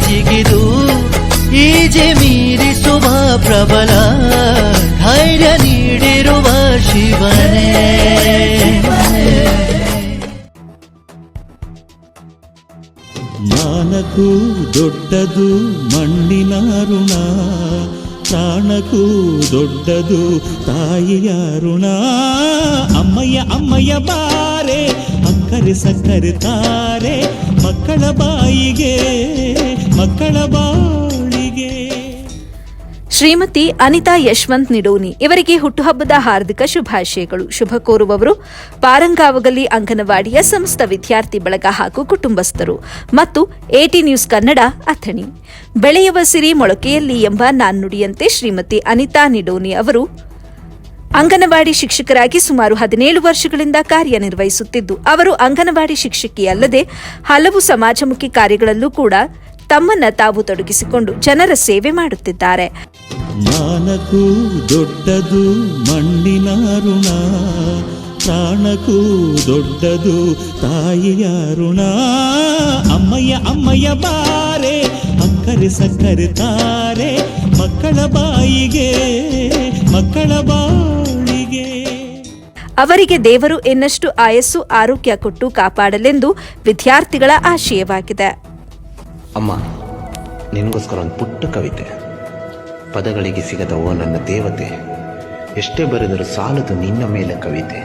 ಜಿಗಿದು easy ಮೀರಿಸುವ ಪ್ರಬಲ ಧೈರ್ಯ ನೀಡಿರುವ ಶಿವನೇ. ಜ್ಞಾನಕ್ಕೂ ದೊಡ್ಡದು ಮಣ್ಣಿನ ಋಣ, ಪ್ರಾಣಕ್ಕೂ ದೊಡ್ಡದು ತಾಯಿಯ ಋಣ. ಅಮ್ಮಯ್ಯ ಅಮ್ಮಯ್ಯ ಬಾರೆ ಅಕ್ಕರೆ ಸಕ್ಕರೆ ತಾರೆ, ಮಕ್ಕಳ ಬಾಯಿಗೆ ಮಕ್ಕಳ ಬಾಳಿಗೆ. ಶ್ರೀಮತಿ ಅನಿತಾ ಯಶವಂತ್ ನಿಡೋನಿ ಇವರಿಗೆ ಹುಟ್ಟುಹಬ್ಬದ ಹಾರ್ದಿಕ ಶುಭಾಶಯಗಳು. ಶುಭ ಕೋರುವವರು ಪಾರಂಗಾವಗಲ್ಲಿ ಅಂಗನವಾಡಿಯ ಸಮಸ್ತ ವಿದ್ಯಾರ್ಥಿ ಬಳಗ ಹಾಗೂ ಕುಟುಂಬಸ್ಥರು ಮತ್ತು ಎಟಿ ನ್ಯೂಸ್ ಕನ್ನಡ ಅಥಣಿ. ಬೆಳೆಯುವ ಸಿರಿ ಮೊಳಕೆಯಲ್ಲಿ ಎಂಬ ನಾಣ್ಣುಡಿಯಂತೆ ಶ್ರೀಮತಿ ಅನಿತಾ ನಿಡೋನಿ ಅವರು ಅಂಗನವಾಡಿ ಶಿಕ್ಷಕರಾಗಿ ಸುಮಾರು 17 ವರ್ಷಗಳಿಂದ ಕಾರ್ಯನಿರ್ವಹಿಸುತ್ತಿದ್ದು, ಅವರು ಅಂಗನವಾಡಿ ಶಿಕ್ಷಕಿಯಲ್ಲದೆ ಹಲವು ಸಮಾಜಮುಖಿ ಕಾರ್ಯಗಳಲ್ಲೂ ಕೂಡ ತಮ್ಮನ್ನ ತಾವು ತೊಡಗಿಸಿಕೊಂಡು ಜನರ ಸೇವೆ ಮಾಡುತ್ತಿದ್ದಾರೆ. ಜ್ಞಾನಕ್ಕೂ ದೊಡ್ಡದು ಮಣ್ಣಿನ ಋಣ, ಪ್ರಾಣಕ್ಕೂ ದೊಡ್ಡದು ತಾಯಿಯ ಋಣ. ಅಮ್ಮಯ್ಯ ಅಮ್ಮಯ್ಯ ಬಾರೆ ಅಕ್ಕರೆ ಸಕ್ಕರೆ ತಾರೆ, ಮಕ್ಕಳ ಬಾಯಿಗೆ ಮಕ್ಕಳ ಬಾಳಿಗೆ. ಅವರಿಗೆ ದೇವರು ಇನ್ನಷ್ಟು ಆಯಸ್ಸು ಆರೋಗ್ಯ ಕೊಟ್ಟು ಕಾಪಾಡಲೆಂದು ವಿದ್ಯಾರ್ಥಿಗಳ ಆಶಯವಾಗಿದೆ. ಅಮ್ಮ, ನಿನಗೋಸ್ಕರ ಒಂದು ಪುಟ್ಟ ಕವಿತೆ. ಪದಗಳಿಗೆ ಸಿಗದ ಓ ನನ್ನ ದೇವತೆ, ಎಷ್ಟೇ ಬರೆದರೂ ಸಾಲದು ನಿನ್ನ ಮೇಲೆ ಕವಿತೆ.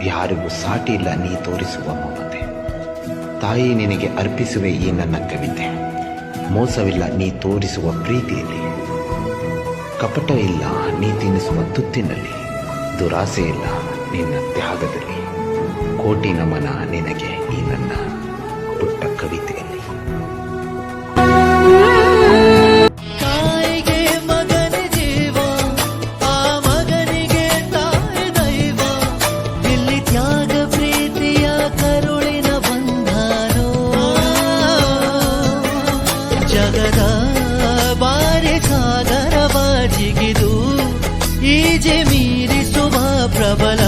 ಯಾರಿಗೂ ಸಾಟಿ ಇಲ್ಲ ನೀ ತೋರಿಸುವ ಮಮತೆ. ತಾಯಿ ನಿನಗೆ ಅರ್ಪಿಸುವೆ ಈ ನನ್ನ ಕವಿತೆ. ಮೋಸವಿಲ್ಲ ನೀ ತೋರಿಸುವ ಪ್ರೀತಿಯಲ್ಲಿ, ಕಪಟ ಇಲ್ಲ ನೀ ತಿನ್ನಿಸುವ ತುತ್ತಿನಲ್ಲಿ, ದುರಾಸೆ ಇಲ್ಲ ನಿನ್ನ ತ್ಯಾಗದಲ್ಲಿ. ಕೋಟಿ ನಮನ ನಿನಗೆ ಈ ನನ್ನ ಪುಟ್ಟ ಕವಿತೆಯಲ್ಲಿ. ತಾಯಿಗೆ ಮಗನ ಜೀವ, ಆ ಮಗನಿಗೆ ತಾಯಿ ದೈವ. ಇಲ್ಲಿ ತ್ಯಾಗ ಪ್ರೀತಿಯ ಕರುಳಿನ ಬಂಧನೋ. ಜಗದ ಬಾರಿ ಸಾಗರವ ಜಿಗಿದು ಈಜೆ ಮೀರಿಸುವ ಪ್ರಬಲ